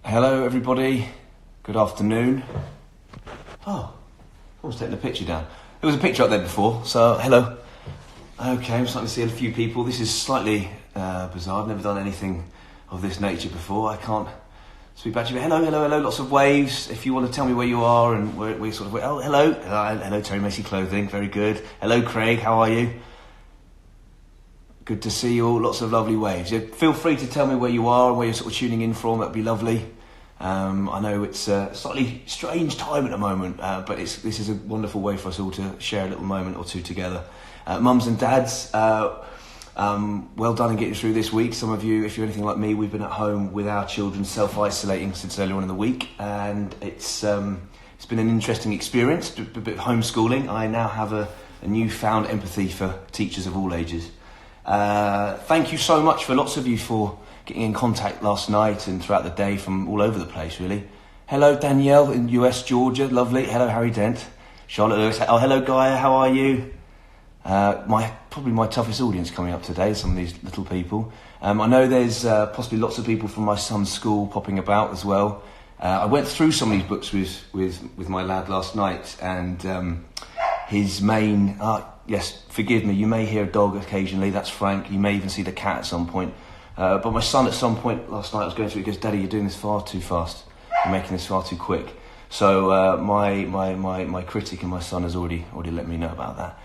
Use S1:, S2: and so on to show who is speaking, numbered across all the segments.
S1: Hello everybody, good afternoon. Oh, I was taking a picture down. There was a picture up there before, so hello. Okay, I'm starting to see a few people. This is slightly bizarre. I've never done anything of this nature before. I can't speak back to you. Hello, lots of waves. If you want to tell me where you are and where we sort of, oh, hello, Terry Macy Clothing, very good. Hello Craig, how are you? Good to see you all, lots of lovely waves. Yeah, feel free to tell me where you are and where you're sort of tuning in from, that'd be lovely. I know it's a slightly strange time at the moment, but this is a wonderful way for us all to share a little moment or two together. Mums and dads, well done in getting through this week. Some of you, if you're anything like me, we've been at home with our children self-isolating since earlier on in the week, and it's been an interesting experience, a bit of homeschooling. I now have a newfound empathy for teachers of all ages. Thank you so much for lots of you for getting in contact last night and throughout the day from all over the place, really. Hello, Danielle in US, Georgia, lovely. Hello, Harry Dent. Charlotte Lewis. Oh, hello, Gaia, how are you? Probably my toughest audience coming up today, some of these little people. I know there's possibly lots of people from my son's school popping about as well. I went through some of these books with my lad last night, and his main... yes, forgive me, you may hear a dog occasionally, that's Frank. You may even see the cat at some point. But my son at some point last night, I was going through it, he goes, Daddy, you're doing this far too fast. You're making this far too quick. So my critic and my son has already let me know about that.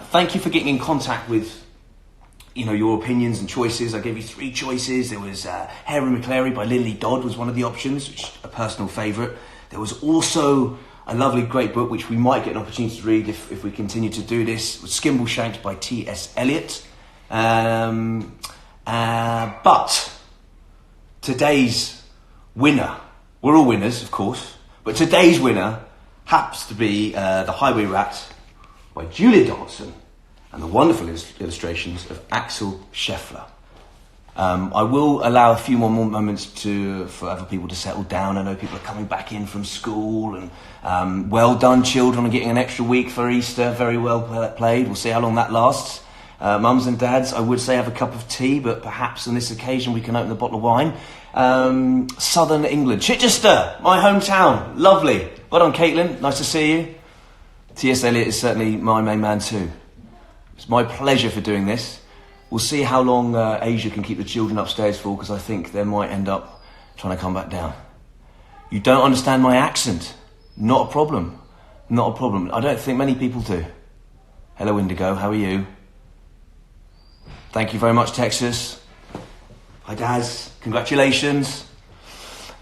S1: Thank you for getting in contact with your opinions and choices. I gave you 3 choices. There was Harry McClary by Lily Dodd was one of the options, which is a personal favourite. There was also a lovely, great book, which we might get an opportunity to read if we continue to do this, was Skimbleshanks by T.S. Eliot. But today's winner, we're all winners, of course, but today's winner happens to be The Highway Rat by Julia Donaldson and the wonderful illustrations of Axel Scheffler. I will allow a few more moments for other people to settle down. I know people are coming back in from school, and well done, children, on getting an extra week for Easter. Very well played. We'll see how long that lasts. Mums and dads, I would say have a cup of tea, but perhaps on this occasion we can open a bottle of wine. Southern England, Chichester, my hometown, lovely. Well done, Caitlin, nice to see you. T.S. Eliot is certainly my main man too. It's my pleasure for doing this. We'll see how long Asia can keep the children upstairs for, because I think they might end up trying to come back down. You don't understand my accent? Not a problem. Not a problem. I don't think many people do. Hello, Indigo. How are you? Thank you very much, Texas. Hi, Daz. Congratulations.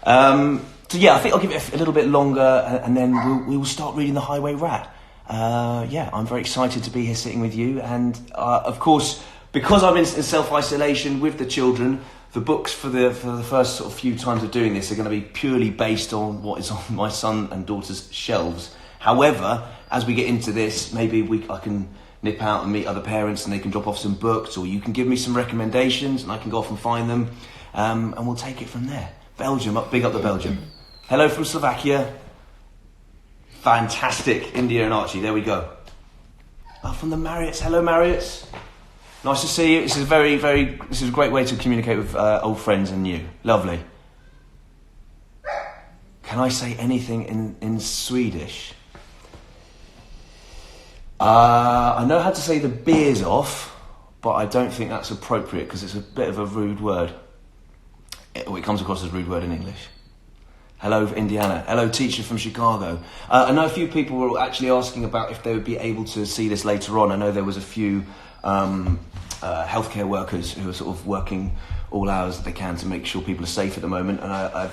S1: So yeah, I think I'll give it a little bit longer, and then we will start reading The Highway Rat. Yeah, I'm very excited to be here sitting with you, and of course, because I'm in self-isolation with the children, the books for the first sort of few times of doing this are going to be purely based on what is on my son and daughter's shelves. However, as we get into this, maybe I can nip out and meet other parents and they can drop off some books, or you can give me some recommendations and I can go off and find them, and we'll take it from there. Belgium, big up the Belgium. Hello from Slovakia. Fantastic, India and Archie, there we go. Oh, from the Marriotts, hello Marriotts. Nice to see you. This is this is a great way to communicate with old friends and you. Lovely. Can I say anything in Swedish? I know how to say the beer's off, but I don't think that's appropriate because it's a bit of a rude word. It comes across as a rude word in English. Hello, Indiana. Hello, teacher from Chicago. I know a few people were actually asking about if they would be able to see this later on. I know there was a few healthcare workers who are sort of working all hours that they can to make sure people are safe at the moment, and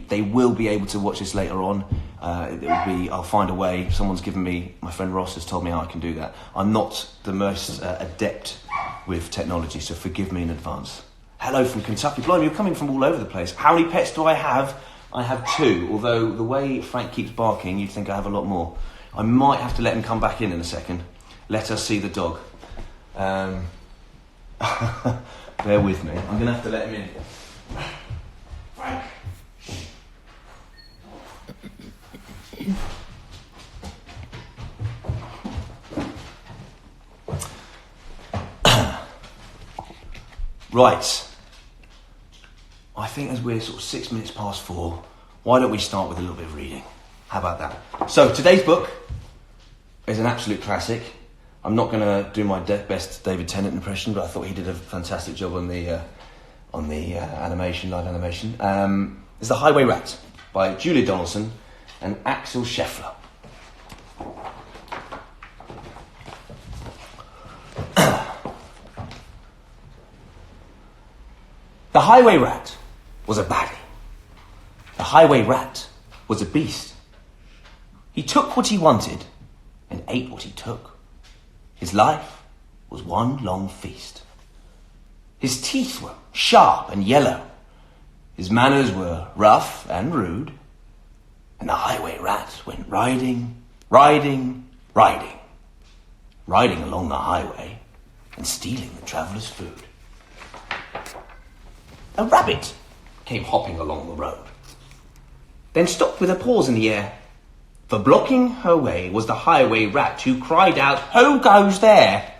S1: they will be able to watch this later on. I'll find a way. Someone's given me, my friend Ross has told me how I can do that. I'm not the most adept with technology, so forgive me in advance. Hello from Kentucky. Blimey, you're coming from all over the place. How many pets do I have? I have 2, although the way Frank keeps barking, you'd think I have a lot more. I might have to let him come back in a second. Let us see the dog. Bear with me. I'm going to have to let him in. Frank! Right. I think think as we're sort of 6 minutes past 4, why don't we start with a little bit of reading? How about that? So today's book is an absolute classic. I'm not going to do my best David Tennant impression, but I thought he did a fantastic job on the animation, live animation. It's The Highway Rat by Julia Donaldson and Axel Scheffler. The Highway Rat was a baddie. The Highway Rat was a beast. He took what he wanted and ate what he took. His life was one long feast. His teeth were sharp and yellow. His manners were rough and rude. And the Highway Rat went riding, riding, riding. Riding along the highway and stealing the traveller's food. A rabbit came hopping along the road, then stopped with her paws in the air. For blocking her way was the Highway Rat, who cried out, "Who goes there?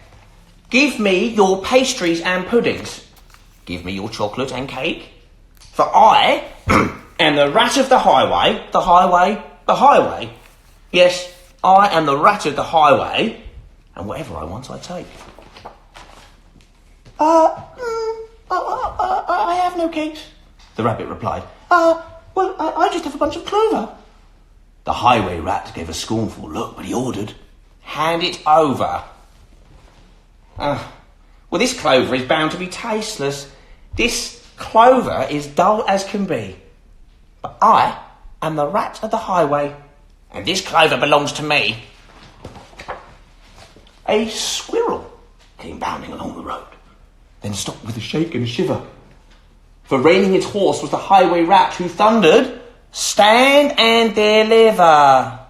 S1: Give me your pastries and puddings. Give me your chocolate and cake. For I am the rat of the highway, the highway, the highway. Yes, I am the rat of the highway, and whatever I want I take." I have no cakes, the rabbit replied. I just have a bunch of clover. The Highway Rat gave a scornful look, but he ordered, "Hand it over." Well, this clover is bound to be tasteless. This clover is dull as can be. But I am the rat of the highway, and this clover belongs to me. A squirrel came bounding along the road, then stopped with a shake and a shiver. For reining its horse was the Highway Rat, who thundered, "Stand and deliver.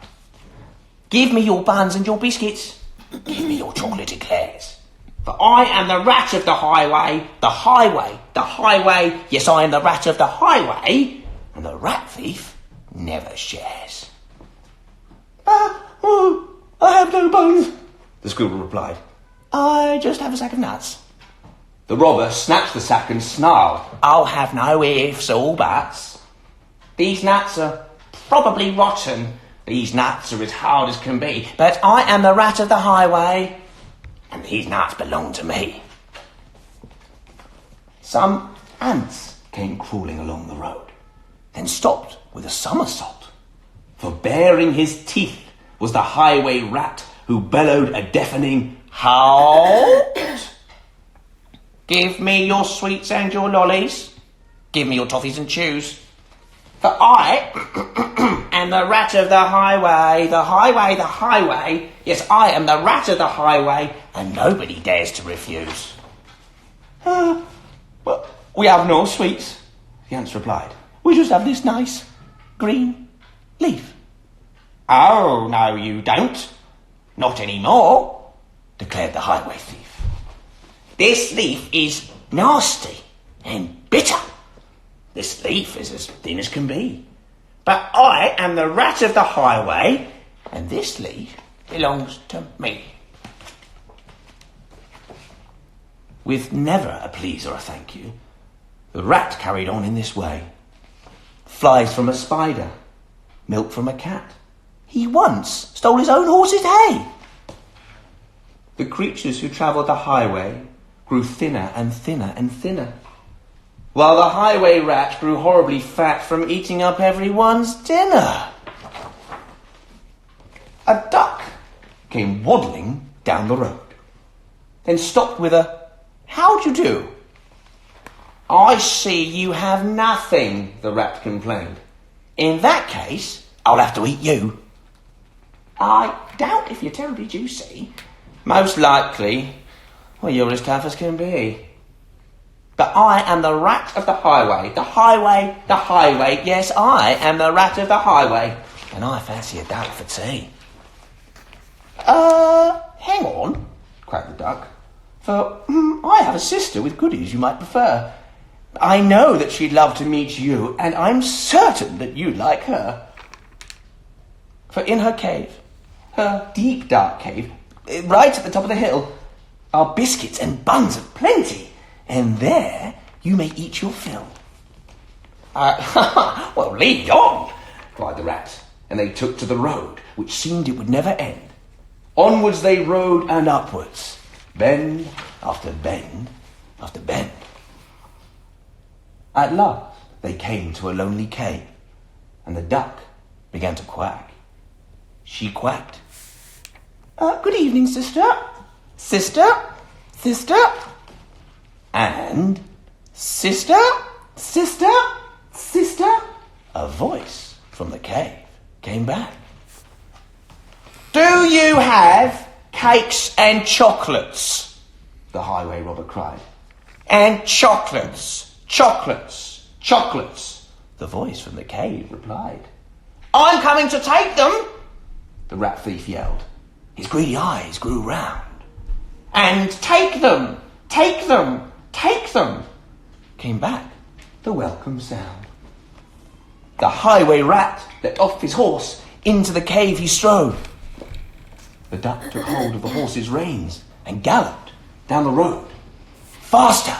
S1: Give me your buns and your biscuits. Give me your chocolate eclairs. For I am the rat of the highway, the highway, the highway. Yes, I am the rat of the highway, and the rat thief never shares." I have no buns, the squirrel replied. I just have a sack of nuts. The robber snatched the sack and snarled, "I'll have no ifs or buts. These nuts are probably rotten. These nuts are as hard as can be. But I am the rat of the highway, and these nuts belong to me." Some ants came crawling along the road, then stopped with a somersault. For baring his teeth was the Highway Rat, who bellowed a deafening howl. "Give me your sweets and your lollies. Give me your toffees and chews. For I am the rat of the highway, the highway, the highway. Yes, I am the rat of the highway, and nobody dares to refuse." Well, we have no sweets, the ants replied. "We just have this nice green leaf." "Oh, no, you don't. Not anymore," declared the highway thief. "This leaf is nasty and bitter. This leaf is as thin as can be. But I am the rat of the highway, and this leaf belongs to me." With never a please or a thank you, the rat carried on in this way. Flies from a spider, milk from a cat. He once stole his own horse's hay. The creatures who travelled the highway grew thinner and thinner and thinner, while the Highway Rat grew horribly fat from eating up everyone's dinner. A duck came waddling down the road, then stopped with a "How do you do?" "I see you have nothing," the rat complained. "In that case, I'll have to eat you." "I doubt if you're terribly juicy." "Most likely. Well, you're as tough as can be." "But I am the rat of the highway, the highway, the highway. Yes, I am the rat of the highway, and I fancy a duck for tea." Hang on," cried the duck, "for I have a sister with goodies you might prefer. I know that she'd love to meet you, and I'm certain that you'd like her. For in her cave, her deep dark cave, right at the top of the hill, are biscuits and buns of plenty, and there you may eat your fill." Well, lead on, cried the rat, and they took to the road, which seemed it would never end. Onwards they rode and upwards, bend after bend after bend. At last they came to a lonely cave, and the duck began to quack. She quacked. Good evening, sister. Sister? Sister? And sister? Sister? Sister? A voice from the cave came back. Do you have cakes and chocolates? The highway robber cried. And chocolates, chocolates, chocolates, the voice from the cave replied. I'm coming to take them, the rat thief yelled. His greedy eyes grew round. And take them, take them, take them, came back the welcome sound. The highway rat let off his horse, into the cave he strode. The duck took hold of the horse's reins and galloped down the road. Faster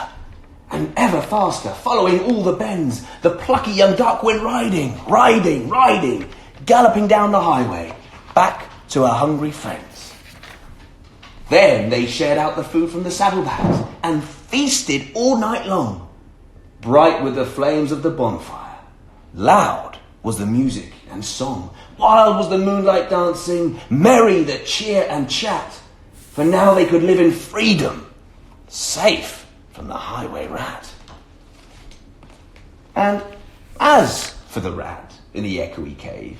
S1: and ever faster, following all the bends, the plucky young duck went riding, riding, riding, galloping down the highway, back to her hungry friends. Then they shared out the food from the saddlebags and feasted all night long. Bright were the flames of the bonfire, loud was the music and song, wild was the moonlight dancing, merry the cheer and chat, for now they could live in freedom, safe from the highway rat. And as for the rat in the echoey cave,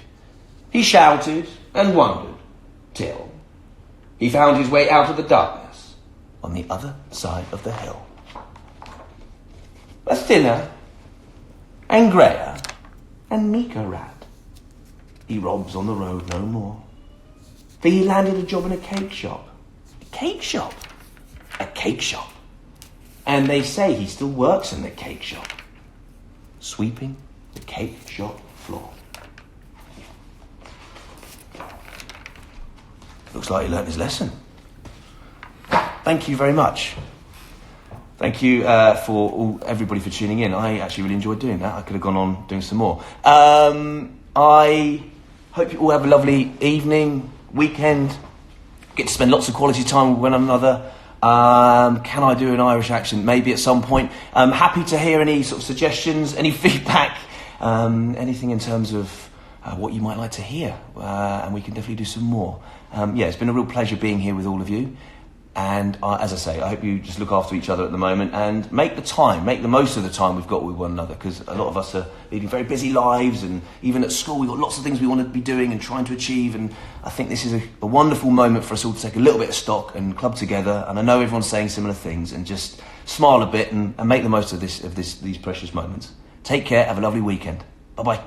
S1: he shouted and wondered till he found his way out of the darkness on the other side of the hill. A thinner and greyer and meeker rat, he robs on the road no more, for he landed a job in a cake shop. A cake shop? A cake shop. And they say he still works in the cake shop, sweeping the cake shop floor. Looks like he learnt his lesson. Thank you very much. Thank you for everybody for tuning in. I actually really enjoyed doing that. I could have gone on doing some more. I hope you all have a lovely evening, weekend. Get to spend lots of quality time with one another. Can I do an Irish accent? Maybe at some point. I'm happy to hear any sort of suggestions, any feedback, anything in terms of what you might like to hear. And we can definitely do some more. It's been a real pleasure being here with all of you. And as I say, I hope you just look after each other at the moment and make the most of the time we've got with one another, because a lot of us are leading very busy lives, and even at school we've got lots of things we want to be doing and trying to achieve, and I think this is a wonderful moment for us all to take a little bit of stock and club together, and I know everyone's saying similar things, and just smile a bit and make the most of these precious moments. Take care, have a lovely weekend. Bye-bye.